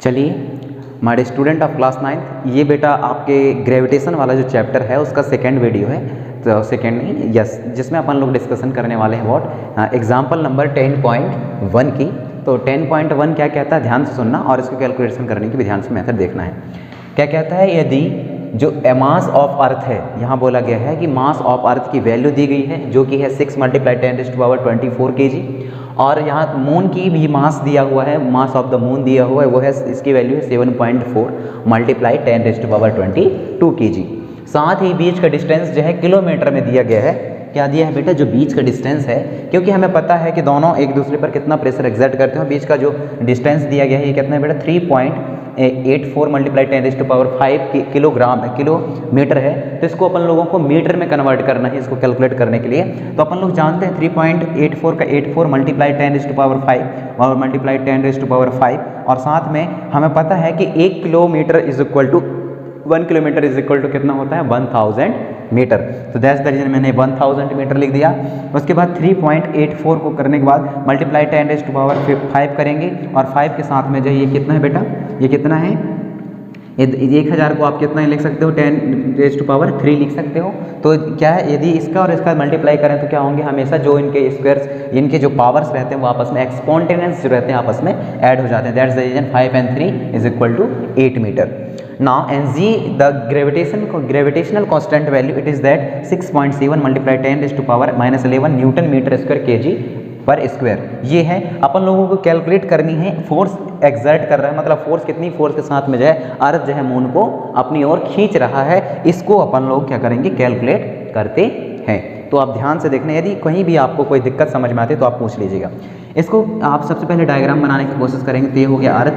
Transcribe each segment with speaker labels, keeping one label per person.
Speaker 1: चलिए हमारे student of class 9th, ये बेटा आपके ग्रेविटेशन वाला जो चैप्टर है उसका सेकेंड वीडियो है, तो सेकेंड नहीं यस, जिसमें अपन लोग डिस्कशन करने वाले हैं व्हाट एग्जाम्पल नंबर 10.1 की। तो 10.1 क्या कहता है, ध्यान से सुनना और इसको कैलकुलेशन करने की भी ध्यान से मेथड देखना है। क्या कहता है, यदि जो मास ऑफ अर्थ है, यहाँ बोला गया है कि मास ऑफ अर्थ की वैल्यू दी गई है जो कि है 6 × 10⁻24 kg, और यहाँ मून की भी मास दिया हुआ है, मास ऑफ द मून दिया हुआ है, वो है इसकी वैल्यू है 7.4 × 10⁻22 kg। साथ ही बीच का डिस्टेंस जो है किलोमीटर में दिया गया है। क्या दिया है बेटा, जो बीच का डिस्टेंस है, क्योंकि हमें पता है कि दोनों एक दूसरे पर कितना प्रेशर एक्सर्ट करते हैं। बीच का जो डिस्टेंस दिया गया है ये कितना है बेटा, 3.84 × 10⁻5 किलोमीटर है। तो इसको अपन लोगों को मीटर में कन्वर्ट करना है, इसको कैलकुलेट करने के लिए। तो अपन लोग जानते हैं 3.84 का 84 × 10⁻5 और मल्टीप्लाई 10⁻5, और साथ में हमें पता है कि 1 kilometre is equal to 1 kilometre is equal to कितना होता है, 1000 मीटर। तो दैट्स द रीजन मैंने 1000 मीटर लिख दिया। उसके बाद 3.84 को करने के बाद मल्टीप्लाई 10⁻5 करेंगे, और 5 के साथ में जो ये कितना है बेटा, ये कितना है, 1000 को आप कितना लिख सकते हो, 10⁻3 लिख सकते हो। तो क्या है, यदि इसका और इसका मल्टीप्लाई करें तो क्या होंगे, हमेशा जो इनके स्क्वायर्स, इनके जो पावर्स रहते हैं वो आपस में एक्सपोनेंशियल जो रहते हैं आपस में ऐड हो जाते हैं। That's the reason 5 and 3 is equal to 8 metre. Now Ng the gravitational constant value, it is that 6.7 × 10⁻11 Newton metre square kg पर स्क्वायर। ये है अपन लोगों को कैलकुलेट करनी है, फोर्स एक्सर्ट कर रहा है, मतलब फोर्स कितनी फोर्स के साथ में जो है अर्थ जो है मून को अपनी ओर खींच रहा है, इसको अपन लोग क्या करेंगे, कैलकुलेट करते हैं। तो आप ध्यान से देखना, यदि कहीं भी आपको कोई दिक्कत समझ में आती है तो आप पूछ लीजिएगा। इसको आप सबसे पहले डायग्राम बनाने की कोशिश करेंगे। तो ये हो गया अर्थ,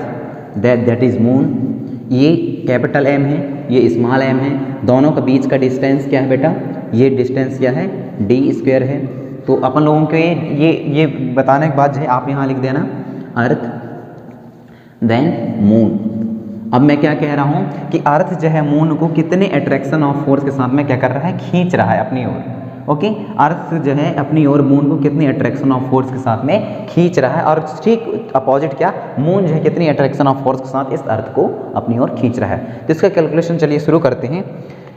Speaker 1: दैट इज मून, ये कैपिटल M है, ये स्मॉल m है, दोनों का बीच का डिस्टेंस क्या है बेटा, ये डिस्टेंस क्या है, d² है। तो अपन लोगों के ये बताने के बाद जो है आप यहाँ लिख देना अर्थ देन मून। अब मैं क्या कह रहा हूँ कि अर्थ जो है मून को कितने अट्रैक्शन ऑफ फोर्स के साथ में क्या कर रहा है, खींच रहा है अपनी ओर। ओके, अर्थ जो है अपनी ओर मून को कितनी अट्रैक्शन ऑफ फोर्स के साथ में खींच रहा है, और ठीक अपोजिट क्या, मून जो है कितनी अट्रैक्शन ऑफ फोर्स के साथ इस अर्थ को अपनी ओर खींच रहा है। तो इसका कैलकुलेशन चलिए शुरू करते हैं।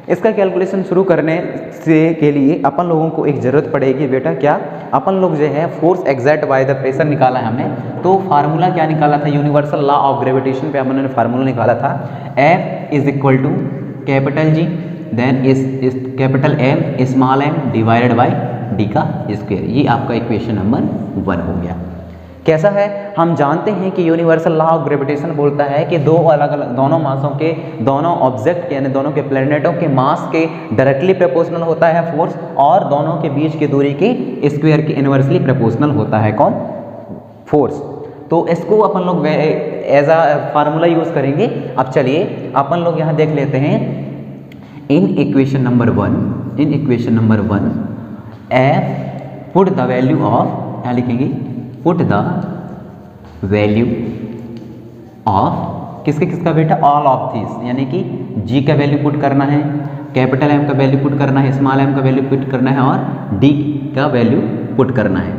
Speaker 1: इसका कैलकुलेशन शुरू करने से के लिए अपन लोगों को एक ज़रूरत पड़ेगी बेटा, क्या, अपन लोग जो है force exert by the pressure निकाला है हमने। तो फार्मूला क्या निकाला था, यूनिवर्सल लॉ ऑफ ग्रेविटेशन पे हमने फार्मूला निकाला था, F is equal to capital G then इस capital M small m divided by d का स्क्वायर। ये आपका इक्वेशन नंबर 1 हो गया। कैसा है, हम जानते हैं कि यूनिवर्सल लॉ ऑफ ग्रेविटेशन बोलता है कि दो अलग अलग, दोनों मासों के, दोनों ऑब्जेक्ट यानी दोनों के प्लैनेटों के मास के डायरेक्टली प्रोपोर्शनल होता है फोर्स, और दोनों के बीच की दूरी के स्क्वायर के इनवर्सली प्रोपोर्शनल होता है कौन, फोर्स। तो इसको अपन लोग एज अ फार्मूला यूज करेंगे। अब चलिए अपन लोग यहाँ देख लेते हैं, in equation number 1 F put the value of, क्या लिखेंगे, पुट द वैल्यू ऑफ किसका बेटा, ऑल ऑफ दिस, यानी कि G का वैल्यू पुट करना है, कैपिटल M का वैल्यू पुट करना है, स्मॉल m का वैल्यू पुट करना है, और D का वैल्यू पुट करना है,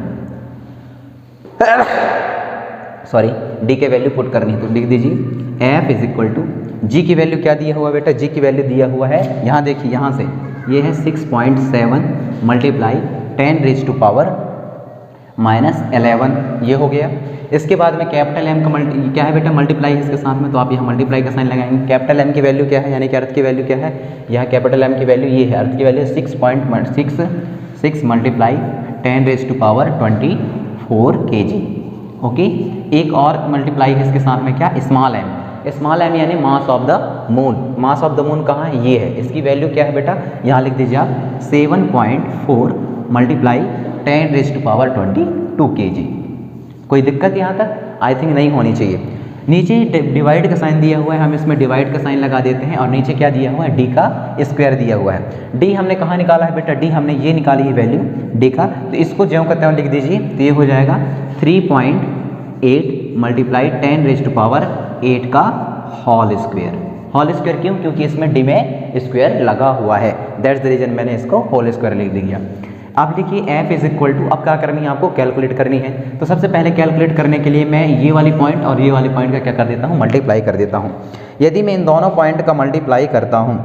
Speaker 1: सॉरी D के वैल्यू पुट करनी है। तो लिख दीजिए F is equal to, G की वैल्यू क्या दिया हुआ बेटा, G की वैल्यू दिया हुआ है, यहाँ देखिए, यहाँ से ये है 6.7 × 10⁻11, ये हो गया। इसके बाद में कैपिटल M का क्या है बेटा, मल्टीप्लाई है इसके साथ में, तो आप यहाँ मल्टीप्लाई का साइन लगाएंगे। कैपिटल M की वैल्यू क्या है, यानी कि अर्थ की वैल्यू क्या है, यहाँ कैपिटल M की वैल्यू ये है, अर्थ की वैल्यू 6 × 10⁻24 kg। ओके, एक और मल्टीप्लाई है इसके साथ में, क्या, स्मॉल m यानी mass of the moon. Mass of the moon कहाँ है, ये है, इसकी वैल्यू क्या है बेटा, यहाँ लिख दीजिए आप 7.4 × 10⁻22 kg। कोई दिक्कत यहाँ तक, आई थिंक नहीं होनी चाहिए। नीचे डिवाइड का साइन दिया हुआ है, हम इसमें डिवाइड का साइन लगा देते हैं, और नीचे क्या दिया हुआ है, D का स्क्वायर दिया हुआ है। D हमने कहाँ निकाला है बेटा, D हमने ये निकाली है वैल्यू D का, तो इसको ज्यों करते हैं लिख दीजिए। तो ये हो जाएगा 3.8 × 10⁻8 का होल स्क्वायर क्यों, क्योंकि इसमें D में स्क्वायर लगा हुआ है, दैट्स द रीजन मैंने इसको होल स्क्वायर लिख दिया। आप लिखिए f इज इक्वल टू, अब क्या करनी है आपको, कैलकुलेट करनी है। तो सबसे पहले कैलकुलेट करने के लिए मैं ये वाली पॉइंट और ये वाली पॉइंट का क्या कर देता हूँ, मल्टीप्लाई कर देता हूँ। यदि मैं इन दोनों पॉइंट का मल्टीप्लाई करता हूँ,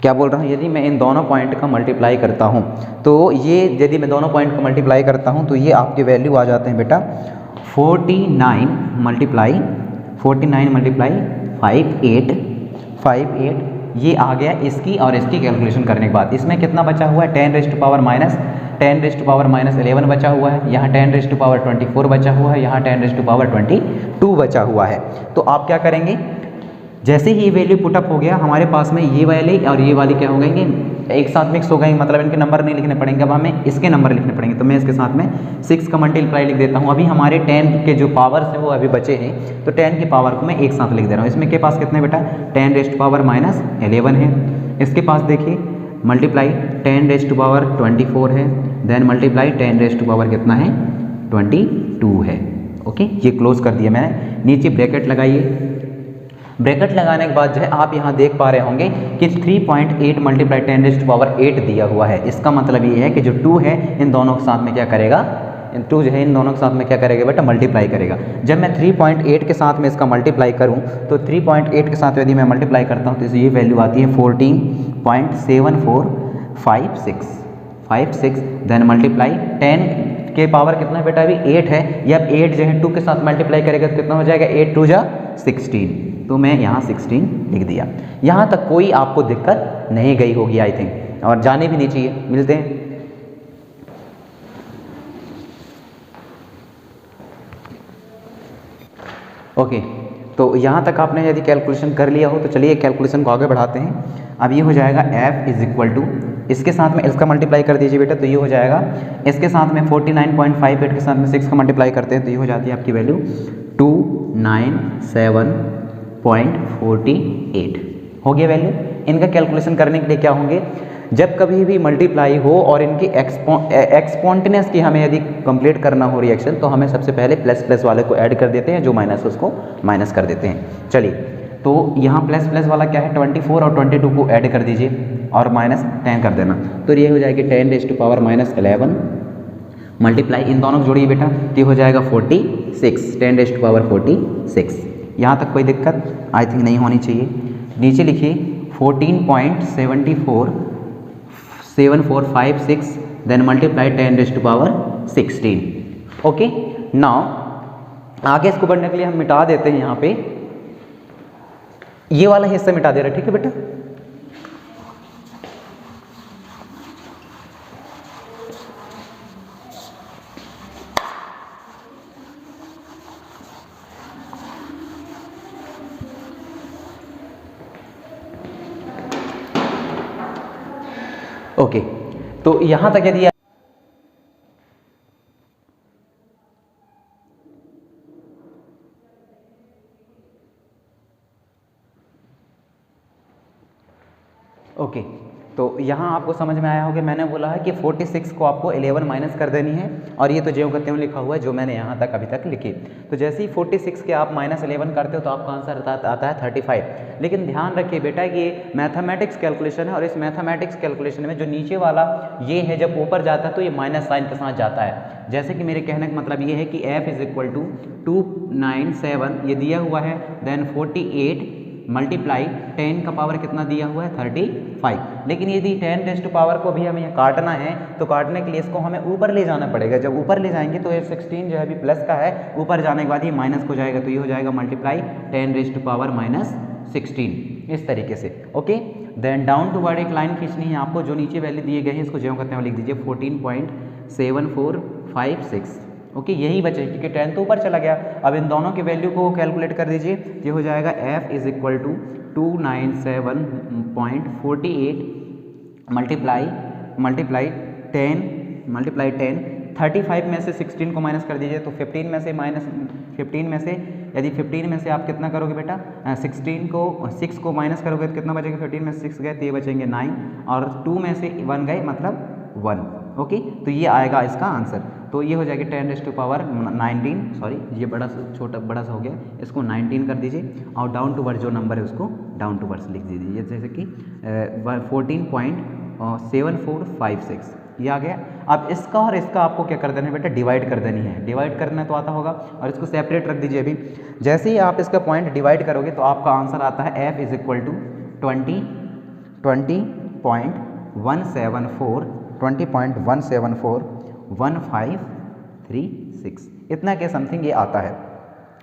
Speaker 1: क्या बोल रहा हूँ, यदि मैं इन दोनों पॉइंट का मल्टीप्लाई करता हूँ तो ये, यदि मैं दोनों पॉइंट का मल्टीप्लाई करता हूँ तो ये आपके वैल्यू आ जाते हैं बेटा 49 मल्टीप्लाई 58 ये आ गया इसकी और इसकी कैलकुलेशन करने के बाद। इसमें कितना बचा हुआ है, 10 रेज़ टू पावर माइनस 11 बचा हुआ है, यहाँ 10 रेज़ टू पावर 24 बचा हुआ है, यहाँ 10 रेज़ टू पावर 22 बचा हुआ है। तो आप क्या करेंगे, जैसे ही ये वैल्यू पुटअप हो गया हमारे पास में, ये वाले और ये वाली क्या हो गएंगे, एक साथ मिक्स हो गए, मतलब इनके नंबर नहीं लिखने पड़ेंगे, अब हमें इसके नंबर लिखने पड़ेंगे। तो मैं इसके साथ में 6 का मल्टीप्लाई लिख देता हूँ। अभी हमारे 10 के जो पावर्स हैं वो अभी बचे हैं, तो 10 की पावर को मैं एक साथ लिख दे रहा हूँ। इसमें के पास कितने बेटा, 10 रेज़ टू पावर माइनस 11 है। इसके पास देखिए मल्टीप्लाई 10 रेज़ टू पावर 24 है, then multiply 10 raise to power कितना है, 22 है। ओके, ये क्लोज कर दिया मैंने। नीचे ब्रैकेट लगाइए। ब्रैकेट लगाने के बाद जो है आप यहाँ देख पा रहे होंगे कि 3.8 मल्टीप्लाई 10 रेज़ टू पावर 8 दिया हुआ है। इसका मतलब ये है कि जो 2 है इन दोनों के साथ में क्या करेगा, 2 जो है इन दोनों के साथ में क्या करेगा बेटा, मल्टीप्लाई करेगा। जब मैं 3.8 के साथ में इसका मल्टीप्लाई करूँ तो 3.8 के साथ यदि मैं मल्टीप्लाई करता हूँ तो ये वैल्यू आती है 14.7456। देन मल्टीप्लाई 10 के पावर कितना बेटा, अभी 8 है, ये अब 8 जो है 2 के साथ मल्टीप्लाई करेगा तो कितना हो जाएगा, 8 2 जा 16। तो मैं यहाँ 16 लिख दिया। यहाँ तक कोई आपको दिक्कत नहीं गई होगी आई थिंक, और जाने भी नहीं चाहिए। मिलते हैं। ओके, तो यहाँ तक आपने यदि कैलकुलेशन कर लिया हो तो चलिए कैलकुलेशन को आगे बढ़ाते हैं। अब ये हो जाएगा f इज इक्वल टू, इसके साथ में इसका मल्टीप्लाई कर दीजिए बेटा, तो ये हो जाएगा इसके साथ में 49.58 के साथ में 6 का मल्टीप्लाई करते हैं तो ये हो जाती है आपकी वैल्यू 297.48 हो गया वैल्यू। इनका कैलकुलेशन करने के लिए क्या होंगे, जब कभी भी मल्टीप्लाई हो और इनकी एक्सपोंटेनियस की हमें यदि कंप्लीट करना हो रिएक्शन, तो हमें सबसे पहले प्लस प्लस वाले को ऐड कर देते हैं, जो माइनस उसको माइनस कर देते हैं। चलिए, तो यहाँ प्लस प्लस वाला क्या है, 24 और 22 को ऐड कर दीजिए और माइनस 10 कर देना, तो ये हो जाएगी 10 raise to power minus 11 multiply, इन दोनों को जोड़िए बेटा, तो हो जाएगा 46, 10 रेज़ टू पावर 46। यहाँ तक कोई दिक्कत आई थिंक नहीं होनी चाहिए। नीचे लिखिए 14.7456 then multiply 10 raise to power 16। Okay, now आगे इसको बढ़ने के लिए हम मिटा देते हैं, यहाँ पे ये वाला हिस्सा मिटा दे रहे, ठीक है बेटा। ओके, तो यहां तक यदि ओके, तो यहाँ आपको समझ में आया होगा। मैंने बोला है कि 46 को आपको 11 माइनस कर देनी है, और ये तो ज्यों का त्यों लिखा हुआ है जो मैंने यहाँ तक अभी तक लिखी। तो जैसे ही 46 के आप माइनस 11 करते हो तो आपका आंसर आता है 35। लेकिन ध्यान रखिए बेटा कि ये मैथमेटिक्स कैलकुलेशन है, और इस मैथमेटिक्स कैलकुलेशन में जो नीचे वाला ये है, जब ऊपर जाता है तो ये माइनस साइन के साथ जाता है। जैसे कि मेरे कहने का मतलब ये है कि f इज इक्वल टू 297 ये दिया हुआ है, देन 48 मल्टीप्लाई 10 का पावर कितना दिया हुआ है, 35। लेकिन यदि 10 रेज़ टू पावर को भी हमें यहाँ काटना है तो काटने के लिए इसको हमें ऊपर ले जाना पड़ेगा। जब ऊपर ले जाएंगे तो ये 16 जो है अभी प्लस का है, ऊपर जाने के बाद ये माइनस हो जाएगा, तो ये हो जाएगा multiply 10 raise to power minus 16, इस तरीके से। Okay, then down toward एक लाइन खींचनी है आपको, जो नीचे वैल्यू दिए गए हैं इसको ज्यों करते हैं लिख दीजिए 14.7456। ओके, यही बचे क्योंकि 10 तो ऊपर चला गया। अब इन दोनों की वैल्यू को कैलकुलेट कर दीजिए, ये हो जाएगा f is equal to 297.48 multiply 10 35 में से 16 को माइनस कर दीजिए, तो 15 में से यदि 15 में से आप कितना करोगे बेटा, 6 को माइनस करोगे तो कितना बचेगा, 15 में से 6 गए तो ये बचेंगे 9, और 2 में से 1 गए मतलब 1। ओके, तो ये आएगा इसका आंसर। तो ये हो जाएगी 10 रेज़ टू पावर 19, सॉरी ये बड़ा सा हो गया, इसको 19 कर दीजिए, और डाउन टू वर्ड जो नंबर है उसको डाउन टू वर्ड्स लिख दीजिए, जैसे कि 7456 ये आ गया। अब इसका और इसका आपको क्या कर देना है बेटा, डिवाइड कर देनी है। डिवाइड करना तो आता होगा, और इसको सेपरेट रख दीजिए अभी। जैसे ही आप इसका पॉइंट डिवाइड करोगे तो आपका आंसर आता है f इज इक्वल टू 20.174 इतना के समथिंग ये आता है।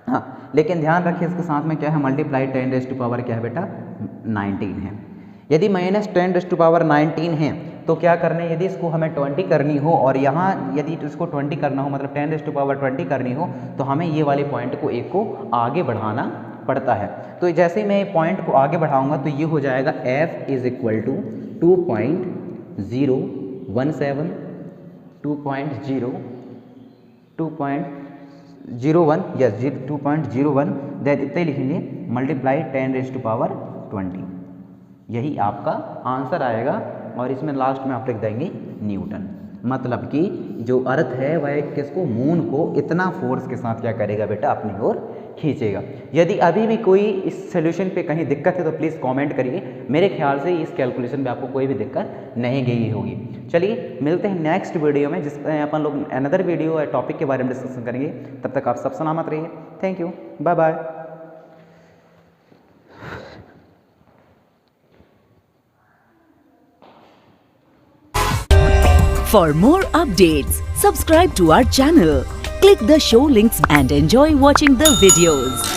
Speaker 1: हाँ, लेकिन ध्यान रखिए इसके साथ में क्या है, मल्टीप्लाई 10 टू पावर क्या है बेटा, 19 है। यदि माइनस 10 टू पावर 19 है तो क्या करना है, यदि इसको हमें 20 करनी हो और यहाँ यदि इसको 20 करना हो, मतलब 10 टू पावर 20 करनी हो, तो हमें ये वाले पॉइंट को एक को आगे बढ़ाना पड़ता है। तो जैसे ही मैं पॉइंट को आगे बढ़ाऊंगा तो ये हो जाएगा f is equal to 2.017 2.01 yes 2.01 इतने लिखेंगे, मल्टीप्लाई 10 टू पावर 20, यही आपका आंसर आएगा। और इसमें लास्ट में आप लिख देंगे न्यूटन। मतलब कि जो अर्थ है वह किसको, मून को इतना फोर्स के साथ क्या करेगा बेटा, अपनी ओर खींचेगा। यदि अभी भी कोई इस सोल्यूशन पे कहीं दिक्कत है तो प्लीज़ कमेंट करिए। मेरे ख्याल से इस कैलकुलेशन में आपको कोई भी दिक्कत नहीं गई होगी। चलिए मिलते हैं नेक्स्ट वीडियो में, जिसमें अपन लोग अनदर वीडियो या टॉपिक के बारे में डिस्कशन करेंगे। तब तक आप सब सलामत रहिए। Thank you, bye bye.
Speaker 2: For more updates, subscribe to our channel, click the show links and enjoy watching the videos.